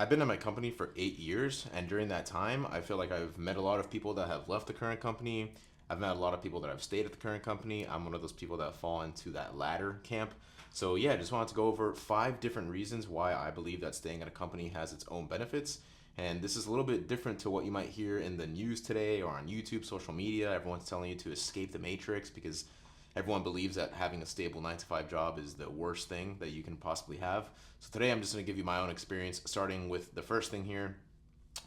I've been at my company for 8 years, and during that time, I feel like I've met a lot of people that have left the current company. I've met a lot of people that have stayed at the current company. I'm one of those people that fall into that latter camp. So yeah, just wanted to go over 5 different reasons why I believe that staying at a company has its own benefits. And this is a little bit different to what you might hear in the news today or on YouTube, social media. Everyone's telling you to escape the matrix because everyone believes that having a stable 9 to 5 job is the worst thing that you can possibly have. So today I'm just going to give you my own experience, starting with the first thing here.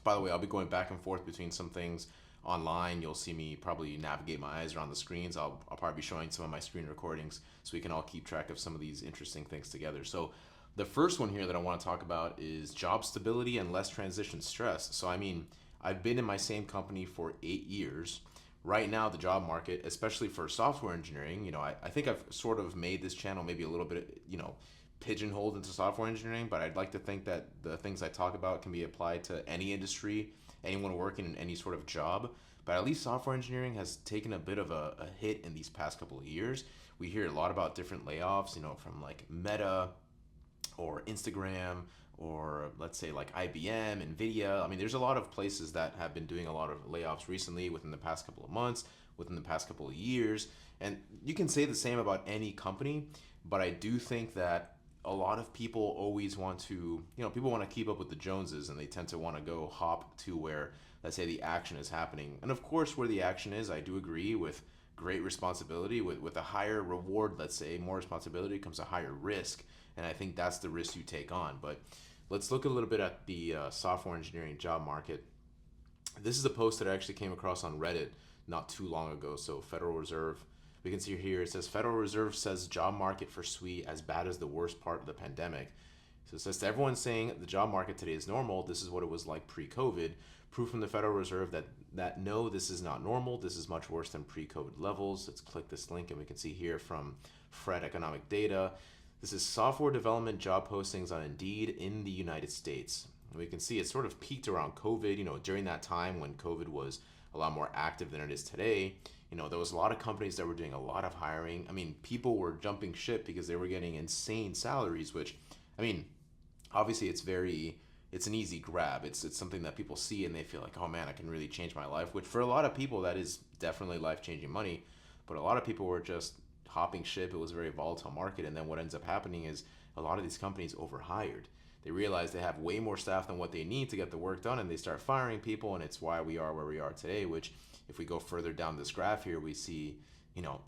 By the way, I'll be going back and forth between some things online. You'll see me probably navigate my eyes around the screens. I'll probably be showing some of my screen recordings so we can all keep track of some of these interesting things together. So the first one here that I want to talk about is job stability and less transition stress. So I mean, I've been in my same company for 8 years. Right now, the job market, especially for software engineering, I think I've sort of made this channel maybe a little bit, pigeonholed into software engineering, but I'd like to think that the things I talk about can be applied to any industry, anyone working in any sort of job. But at least software engineering has taken a bit of a hit in these past couple of years. We hear a lot about different layoffs, from like Meta or Instagram or let's say like IBM, Nvidia. I mean, there's a lot of places that have been doing a lot of layoffs recently within the past couple of months, within the past couple of years. And you can say the same about any company, but I do think that a lot of people always want to, people want to keep up with the Joneses and they tend to want to go hop to where, let's say, the action is happening. And of course, where the action is, I do agree with great responsibility. With a higher reward, let's say, more responsibility comes a higher risk. And I think that's the risk you take on. But let's look a little bit at the software engineering job market. This is a post that I actually came across on Reddit not too long ago. So Federal Reserve, we can see here, it says Federal Reserve says job market for SWE as bad as the worst part of the pandemic. So it says to everyone saying the job market today is normal, this is what it was like pre-COVID. Proof from the Federal Reserve that no, this is not normal. This is much worse than pre-COVID levels. Let's click this link and we can see here from Fred Economic Data. This is software development job postings on Indeed in the United States. And we can see it sort of peaked around COVID, during that time when COVID was a lot more active than it is today. There was a lot of companies that were doing a lot of hiring. I mean, people were jumping ship because they were getting insane salaries, which, I mean, obviously it's an easy grab. It's something that people see and they feel like, oh man, I can really change my life, which for a lot of people, that is definitely life-changing money. But a lot of people were just hopping ship. It was a very volatile market. And then what ends up happening is a lot of these companies overhired. They realize they have way more staff than what they need to get the work done, and they start firing people, and it's why we are where we are today, which if we go further down this graph here, we see,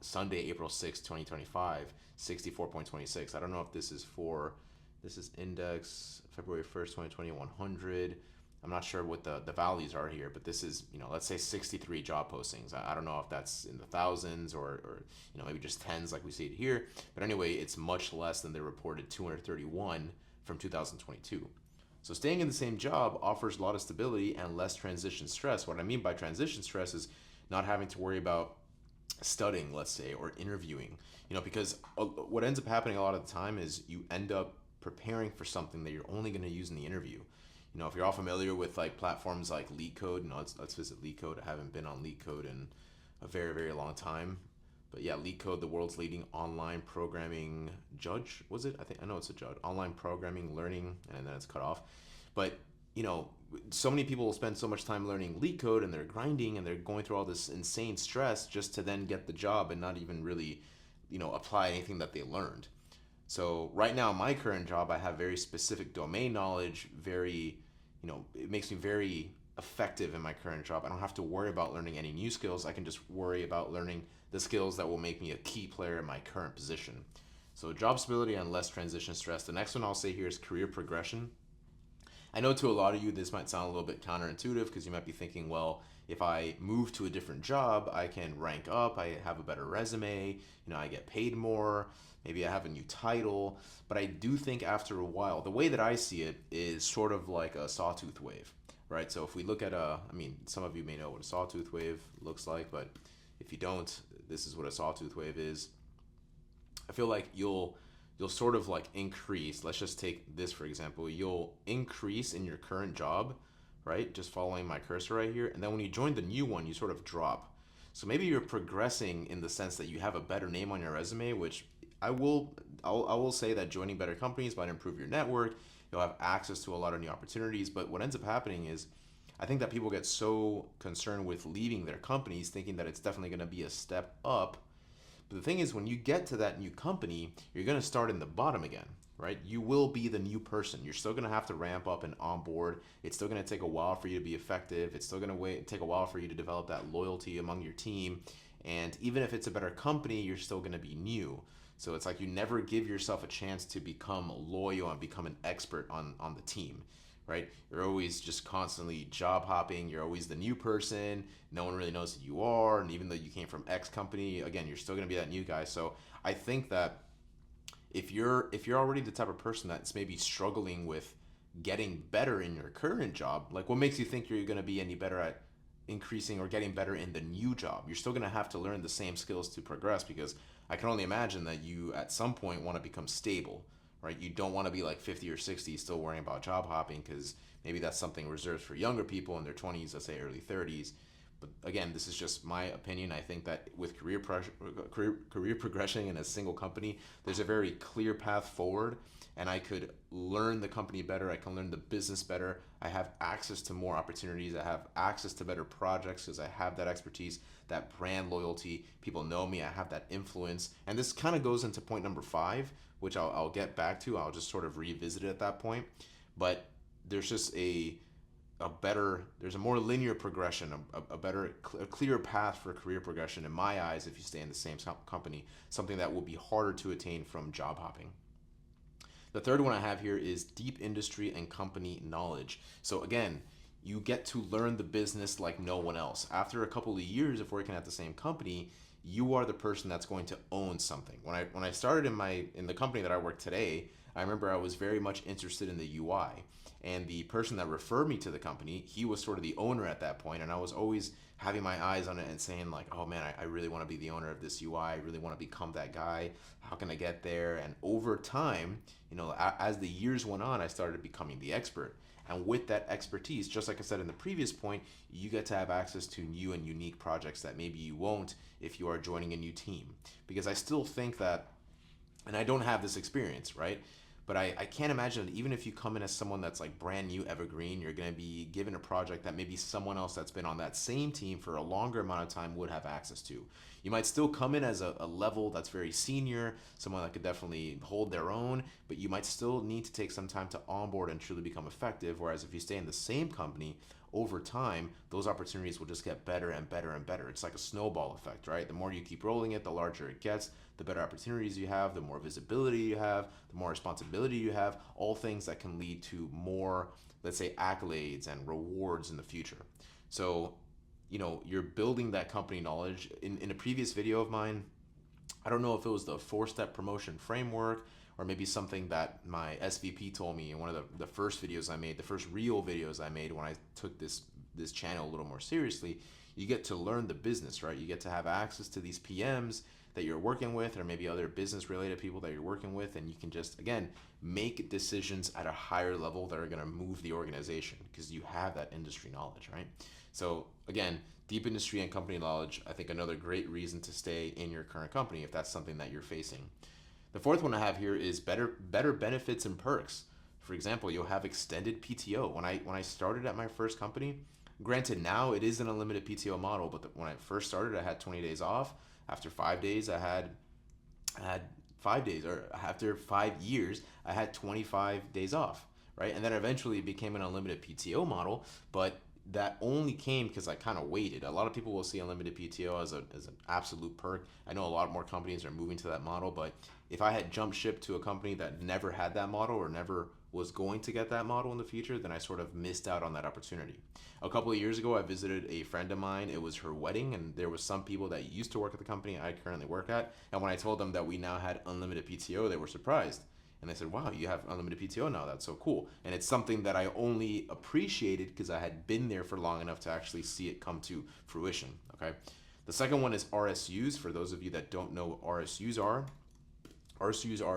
Sunday, April 6th, 2025, 64.26. I don't know if this is index February 1st, 2020, 100. I'm not sure what the values are here, but this is, let's say 63 job postings. I don't know if that's in the thousands or maybe just tens like we see it here. But anyway, it's much less than the reported 231 from 2022. So staying in the same job offers a lot of stability and less transition stress. What I mean by transition stress is not having to worry about studying, let's say, or interviewing, because what ends up happening a lot of the time is you end up preparing for something that you're only going to use in the interview. If you're all familiar with like platforms like LeetCode, let's visit LeetCode. I haven't been on LeetCode in a very, very long time. But yeah, LeetCode, the world's leading online programming judge, was it? I know it's a judge. Online programming, learning, and then it's cut off. But, so many people will spend so much time learning LeetCode and they're grinding and they're going through all this insane stress just to then get the job and not even really, apply anything that they learned. So right now, my current job, I have very specific domain knowledge, it makes me very effective in my current job. I don't have to worry about learning any new skills. I can just worry about learning the skills that will make me a key player in my current position. So job stability and less transition stress. The next one I'll say here is career progression. I know to a lot of you this might sound a little bit counterintuitive because you might be thinking, well, if I move to a different job, I can rank up, I have a better resume, I get paid more, maybe I have a new title. But I do think after a while, the way that I see it is sort of like a sawtooth wave, right? So if we look at some of you may know what a sawtooth wave looks like, but if you don't, this is what a sawtooth wave is. I feel like you'll sort of like increase. Let's just take this for example. You'll increase in your current job, right? Just following my cursor right here. And then when you join the new one, you sort of drop. So maybe you're progressing in the sense that you have a better name on your resume, which I will say that joining better companies might improve your network. You'll have access to a lot of new opportunities. But what ends up happening is, I think that people get so concerned with leaving their companies thinking that it's definitely going to be a step up. But the thing is, when you get to that new company, you're going to start in the bottom again, right? You will be the new person. You're still going to have to ramp up and onboard. It's still going to take a while for you to be effective. It's still going to take a while for you to develop that loyalty among your team. And even if it's a better company, you're still going to be new. So it's like you never give yourself a chance to become loyal and become an expert on the team, right? You're always just constantly job hopping. You're always the new person. No one really knows who you are. And even though you came from X company, again, you're still going to be that new guy. So I think that if you're already the type of person that's maybe struggling with getting better in your current job, like what makes you think you're going to be any better at increasing or getting better in the new job? You're still going to have to learn the same skills to progress, because I can only imagine that you at some point want to become stable, right? You don't want to be like 50 or 60 still worrying about job hopping, because maybe that's something reserved for younger people in their 20s, let's say early 30s. But again, this is just my opinion. I think that with career progression in a single company, there's a very clear path forward, and I could learn the company better. I can learn the business better. I have access to more opportunities. I have access to better projects because I have that expertise, that brand loyalty. People know me. I have that influence. And this kind of goes into point number 5, which I'll get back to. I'll just sort of revisit it at that point. But there's just there's a more linear progression, a clearer path for career progression in my eyes if you stay in the same company, something that will be harder to attain from job hopping. The third one I have here is deep industry and company knowledge. So again, you get to learn the business like no one else. After a couple of years of working at the same company, you are the person that's going to own something. When I started in the company that I work today, I remember I was very much interested in the UI. And the person that referred me to the company, he was sort of the owner at that point, and I was always having my eyes on it and saying like, oh man, I really want to be the owner of this UI. I really want to become that guy. How can I get there? And over time, as the years went on, I started becoming the expert. And with that expertise, just like I said in the previous point, you get to have access to new and unique projects that maybe you won't if you are joining a new team. Because I still think that, and I don't have this experience, right? But I can't imagine that even if you come in as someone that's like brand new evergreen, you're going to be given a project that maybe someone else that's been on that same team for a longer amount of time would have access to. You might still come in as a level that's very senior, someone that could definitely hold their own, but you might still need to take some time to onboard and truly become effective. Whereas if you stay in the same company, over time, those opportunities will just get better and better and better. It's like a snowball effect, right? The more you keep rolling it, the larger it gets, the better opportunities you have, the more visibility you have, the more responsibility you have, all things that can lead to more, let's say, accolades and rewards in the future. So, you're building that company knowledge. In a previous video of mine, I don't know if it was the 4-step promotion framework or maybe something that my SVP told me in one of the first videos I made, the first real videos I made when I took this channel a little more seriously. You get to learn the business, right? You get to have access to these PMs that you're working with, or maybe other business related people that you're working with, and you can just, again, make decisions at a higher level that are going to move the organization because you have that industry knowledge, right? So again, deep industry and company knowledge, I think another great reason to stay in your current company if that's something that you're facing. The fourth one I have here is better benefits and perks. For example, you'll have extended PTO. When I started at my first company, granted now it is an unlimited PTO model, but when I first started, I had 20 days off. After 5 days, I had 5 days, or after 5 years, I had 25 days off, right? And then eventually it became an unlimited PTO model, but that only came because I kind of waited. A lot of people will see unlimited PTO as an absolute perk. I know a lot more companies are moving to that model, but if I had jumped ship to a company that never had that model or never was going to get that model in the future, then I sort of missed out on that opportunity. A couple of years ago, I visited a friend of mine. It was her wedding, and there was some people that used to work at the company I currently work at. And when I told them that we now had unlimited PTO, they were surprised. And they said, wow, you have unlimited PTO now. That's so cool. And it's something that I only appreciated because I had been there for long enough to actually see it come to fruition. Okay. The second one is RSUs. For those of you that don't know what RSUs are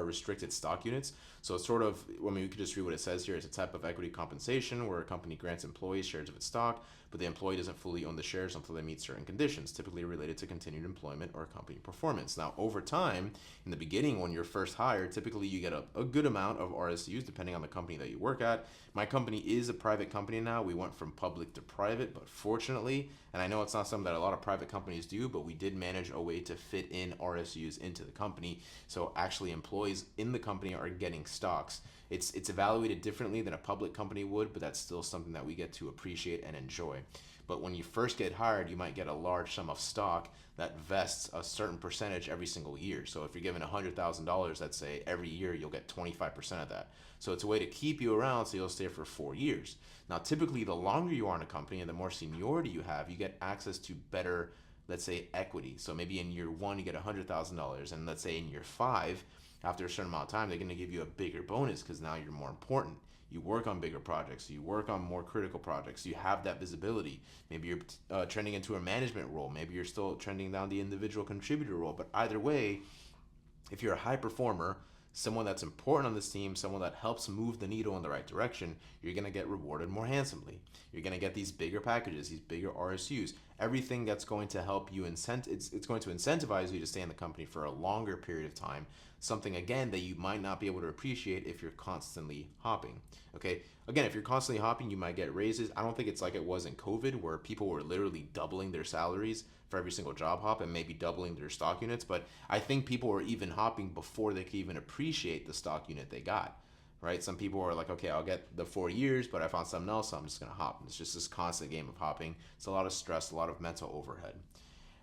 restricted stock units. So it's sort of, I mean, we could just read what it says here. It's a type of equity compensation where a company grants employees shares of its stock, but the employee doesn't fully own the shares until they meet certain conditions, typically related to continued employment or company performance. Now, over time, in the beginning, when you're first hired, typically you get a good amount of RSUs depending on the company that you work at. My company is a private company now. We went from public to private, but fortunately, and I know it's not something that a lot of private companies do, but we did manage a way to fit in RSUs into the company. So actually, employees in the company are getting stocks. It's evaluated differently than a public company would, but that's still something that we get to appreciate and enjoy. But when you first get hired, you might get a large sum of stock that vests a certain percentage every single year. So if you're given $100,000, let's say every year you'll get 25% of that. So it's a way to keep you around so you'll stay for 4 years. Now, typically, the longer you are in a company and the more seniority you have, you get access to better, let's say, equity. So maybe in year one, you get $100,000. And let's say in year five, after a certain amount of time, they're going to give you a bigger bonus because now you're more important. You work on bigger projects. You work on more critical projects. You have that visibility. Maybe you're trending into a management role. Maybe you're still trending down the individual contributor role. But either way, if you're a high performer, someone that's important on this team, someone that helps move the needle in the right direction, you're going to get rewarded more handsomely. You're going to get these bigger packages, these bigger RSUs, everything that's going to help you it's going to incentivize you to stay in the company for a longer period of time, something again that you might not be able to appreciate if you're constantly hopping. Okay, again, if you're constantly hopping, you might get raises. I don't think it's like it was in COVID where people were literally doubling their salaries for every single job hop and maybe doubling their stock units, but I think people were even hopping before they could even appreciate the stock unit they got. Right? Some people are like, okay, I'll get the 4 years, but I found something else, so I'm just gonna hop. It's just this constant game of hopping. It's a lot of stress, a lot of mental overhead.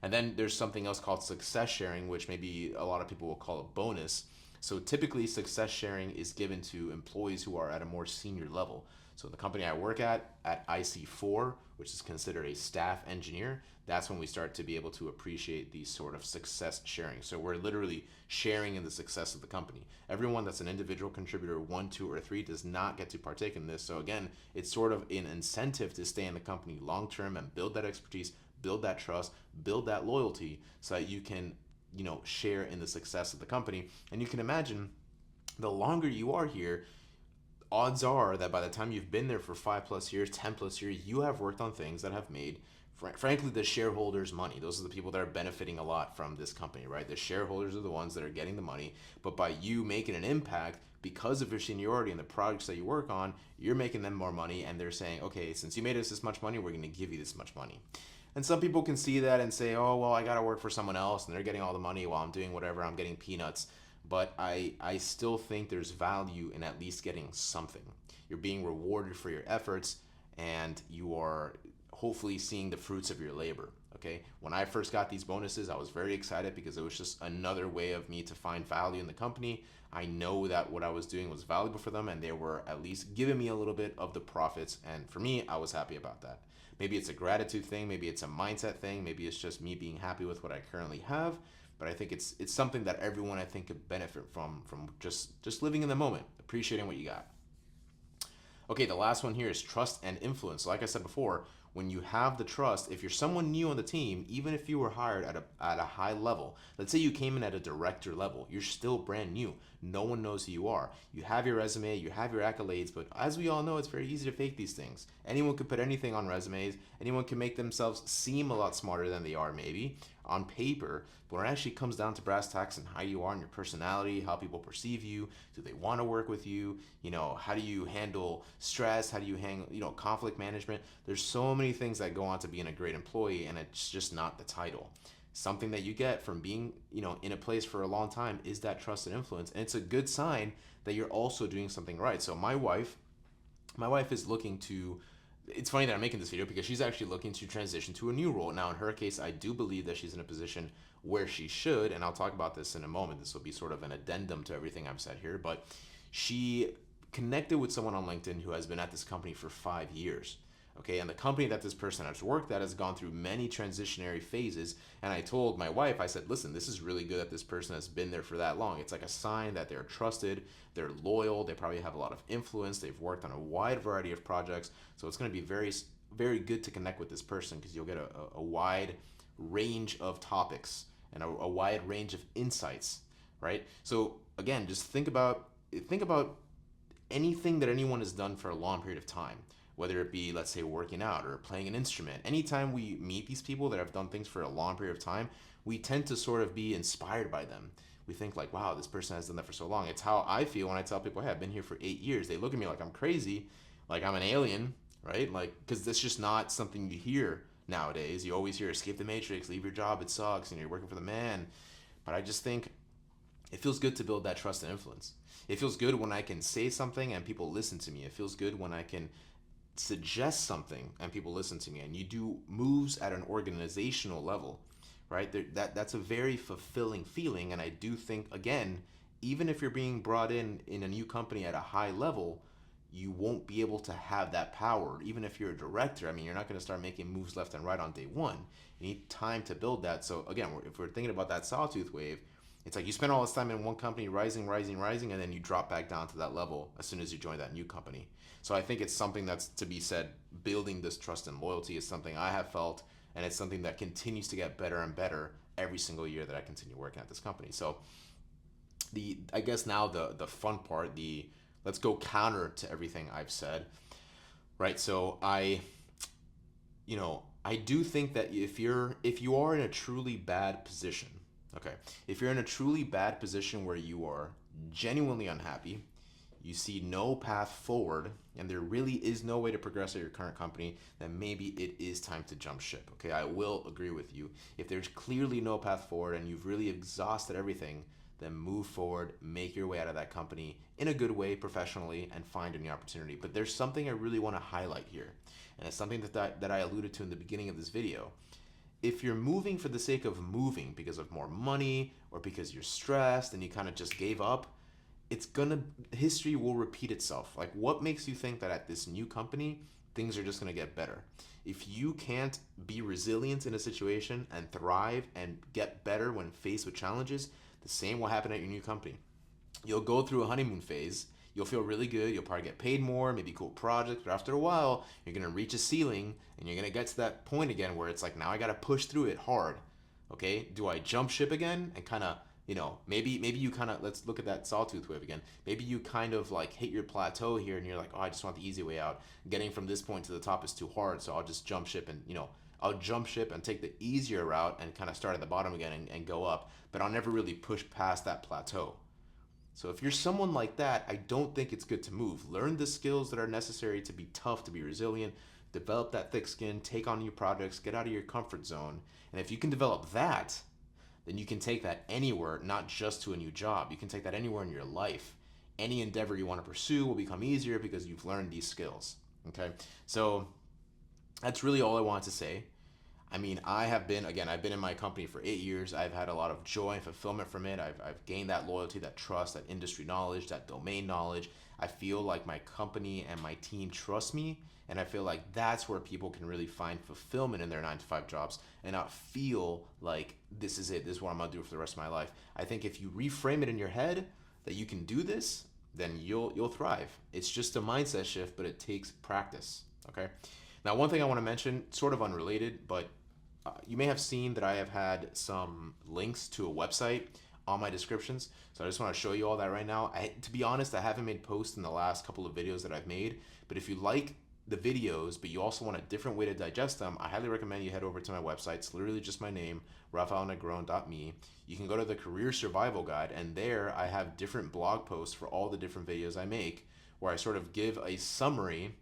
And then there's something else called success sharing, which maybe a lot of people will call a bonus. So typically, success sharing is given to employees who are at a more senior level. So the company I work at IC4, which is considered a staff engineer, that's when we start to be able to appreciate these sort of success sharing. So we're literally sharing in the success of the company. Everyone that's an individual contributor, 1, 2, or 3, does not get to partake in this. So again, it's sort of an incentive to stay in the company long term and build that expertise, build that trust, build that loyalty so that you can, share in the success of the company. And you can imagine the longer you are here, odds are that by the time you've been there for 5+ years, 10+ years, you have worked on things that have made, frankly, the shareholders money. Those are the people that are benefiting a lot from this company, right? The shareholders are the ones that are getting the money. But by you making an impact, because of your seniority and the projects that you work on, you're making them more money, and they're saying, okay, since you made us this much money, we're going to give you this much money. And some people can see that and say, oh, well, I got to work for someone else, and they're getting all the money while I'm doing whatever, I'm getting peanuts. But I still think there's value in at least getting something. You're being rewarded for your efforts, and you are hopefully seeing the fruits of your labor. Okay, when I first got these bonuses, I was very excited because it was just another way of me to find value in the company. I know that what I was doing was valuable for them, and they were at least giving me a little bit of the profits. And for me, I was happy about that. Maybe it's a gratitude thing, maybe it's a mindset thing, maybe it's just me being happy with what I currently have. But I think it's something that everyone, I think, could benefit from just living in the moment, appreciating what you got. Okay, the last one here is trust and influence. Like I said before, when you have the trust, if you're someone new on the team, even if you were hired at a high level, let's say you came in at a director level, you're still brand new. No one knows who you are. You have your resume, you have your accolades, but as we all know, it's very easy to fake these things. Anyone could put anything on resumes. Anyone can make themselves seem a lot smarter than they are, maybe on paper, but when it actually comes down to brass tacks and how you are and your personality, how people perceive you, do they want to work with you, how do you handle stress, how do you handle, conflict management. There's so many things that go on to being a great employee, and it's just not the title. Something that you get from being, in a place for a long time is that trust and influence, and it's a good sign that you're also doing something right. So my wife is looking to, it's funny that I'm making this video because she's actually looking to transition to a new role. Now, in her case, I do believe that she's in a position where she should, and I'll talk about this in a moment. This will be sort of an addendum to everything I've said here, but she connected with someone on LinkedIn who has been at this company for 5 years. Okay, and the company that this person has worked at has gone through many transitionary phases. And I told my wife, I said, listen, this is really good that this person has been there for that long. It's like a sign that they're trusted, they're loyal, they probably have a lot of influence, they've worked on a wide variety of projects. So it's going to be very, very good to connect with this person because you'll get a wide range of topics and a wide range of insights, right? So again, just think about think about anything that anyone has done for a long period of time, whether it be, let's say, working out or playing an instrument. Anytime we meet these people that have done things for a long period of time, we tend to sort of be inspired by them. We think like, wow, this person has done that for so long. It's how I feel when I tell people, hey, I've been here for 8 years. They look at me like I'm crazy, like I'm an alien, right? Like, because that's just not something you hear nowadays. You always hear escape the matrix, leave your job, it sucks, and you're working for the man. But I just think it feels good to build that trust and influence. It feels good when I can say something and people listen to me. It feels good when I can suggest something and people listen to me. And you do moves at an organizational level, right? That's a very fulfilling feeling. And I do think, again, even if you're being brought in a new company at a high level, you won't be able to have that power. Even if you're a director, I mean, you're not going to start making moves left and right on day one. You need time to build that. So again, if we're thinking about that sawtooth wave, it's like you spend all this time in one company rising, and then you drop back down to that level as soon as you join that new company. So I think it's something that's to be said. Building this trust and loyalty is something I have felt, and it's something that continues to get better and better every single year that I continue working at this company. So I guess now the fun part, let's go counter to everything I've said, right? So I do think that if you are in a truly bad position, okay, if you're in a truly bad position where you are genuinely unhappy, you see no path forward, and there really is no way to progress at your current company, then maybe it is time to jump ship. Okay, I will agree with you. If there's clearly no path forward and you've really exhausted everything, then move forward, make your way out of that company in a good way professionally, and find a new opportunity. But there's something I really want to highlight here, and it's something that I alluded to in the beginning of this video. If you're moving for the sake of moving because of more money or because you're stressed and you kind of just gave up, history will repeat itself. Like, what makes you think that at this new company things are just going to get better? If you can't be resilient in a situation and thrive and get better when faced with challenges, the same will happen at your new company. You'll go through a honeymoon phase. You'll feel really good. You'll probably get paid more, maybe cool projects, but after a while, you're going to reach a ceiling and you're going to get to that point again where it's like, now I got to push through it hard. Okay? Do I jump ship again and kind of, maybe you kind of, let's look at that sawtooth wave again. Maybe you kind of like hit your plateau here and you're like, oh, I just want the easy way out. Getting from this point to the top is too hard, so I'll just jump ship and, I'll jump ship and take the easier route and kind of start at the bottom again and go up, but I'll never really push past that plateau. So if you're someone like that, I don't think it's good to move. Learn the skills that are necessary to be tough, to be resilient, develop that thick skin, take on new projects, get out of your comfort zone. And if you can develop that, then you can take that anywhere, not just to a new job. You can take that anywhere in your life. Any endeavor you want to pursue will become easier because you've learned these skills. Okay? So that's really all I want to say. I mean, I've been in my company for 8 years. I've had a lot of joy and fulfillment from it. I've gained that loyalty, that trust, that industry knowledge, that domain knowledge. I feel like my company and my team trust me, and I feel like that's where people can really find fulfillment in their 9-to-5 jobs and not feel like this is it, this is what I'm gonna do for the rest of my life. I think if you reframe it in your head that you can do this, then you'll thrive. It's just a mindset shift, but it takes practice. Okay. Now, one thing I want to mention, sort of unrelated, but you may have seen that I have had some links to a website on my descriptions. So I just want to show you all that right now. To be honest, I haven't made posts in the last couple of videos that I've made, but if you like the videos, but you also want a different way to digest them, I highly recommend you head over to my website. It's literally just my name, rafaelnegron.me. You can go to the Career Survival Guide, and there I have different blog posts for all the different videos I make, where I sort of give a summary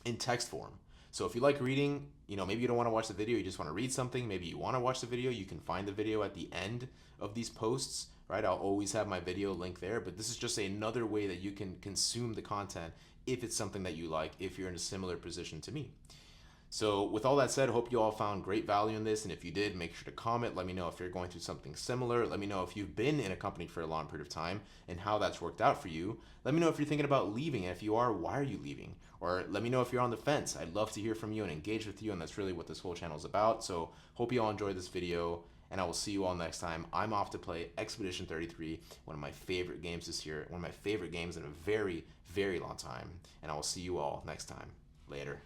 in text form. So if you like reading, maybe you don't want to watch the video, you just want to read something, maybe you want to watch the video, you can find the video at the end of these posts, right? I'll always have my video link there, but this is just another way that you can consume the content if it's something that you like, if you're in a similar position to me. So with all that said, hope you all found great value in this, and if you did, make sure to comment. Let me know if you're going through something similar. Let me know if you've been in a company for a long period of time and how that's worked out for you. Let me know if you're thinking about leaving, and if you are, why are you leaving? Or let me know if you're on the fence. I'd love to hear from you and engage with you, and that's really what this whole channel is about. So hope you all enjoyed this video, and I will see you all next time. I'm off to play Expedition 33, one of my favorite games this year, one of my favorite games in a very, very long time, and I will see you all next time. Later.